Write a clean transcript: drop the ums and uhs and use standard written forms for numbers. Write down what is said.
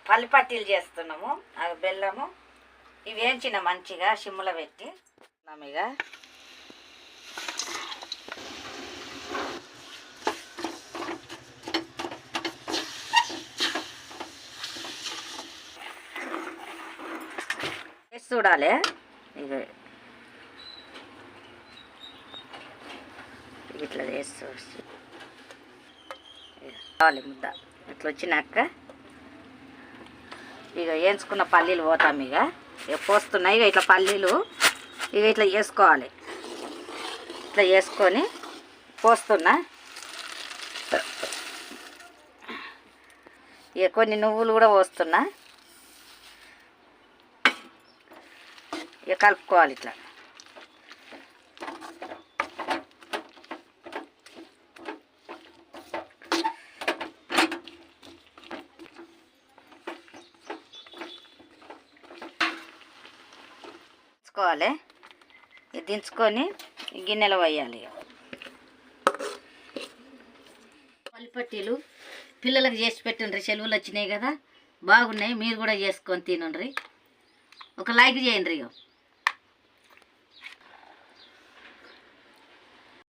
పల్లి పట్టీలు చేస్తున్నాము. అవి బెల్లము ఇవి వేయించిన మంచిగా సిమ్ములో పెట్టి ఇక వేసి చూడాలి. ఇక ఇట్లా వేసి కావాలి ముద్ద ఇట్లా వచ్చినాక ఇక వేయించుకున్న పల్లీలు పోతాం. ఇక పోస్తున్నాయి. ఇక ఇట్లా పల్లీలు ఇక ఇట్లా వేసుకోవాలి. ఇట్లా వేసుకొని పోస్తున్నా. ఇక కొన్ని నువ్వులు కూడా పోస్తున్నా. ఇక కలుపుకోవాలి. ఇట్లా దించుకోవాలి. ఇది దించుకొని గిన్నెలో వేయాలి. పల్లిపట్టీలు పిల్లలకు చేసి పెట్టండి. సెలవులు వచ్చినాయి కదా, బాగున్నాయి. మీరు కూడా చేసుకొని తినండి. ఒక లైక్ చేయండి.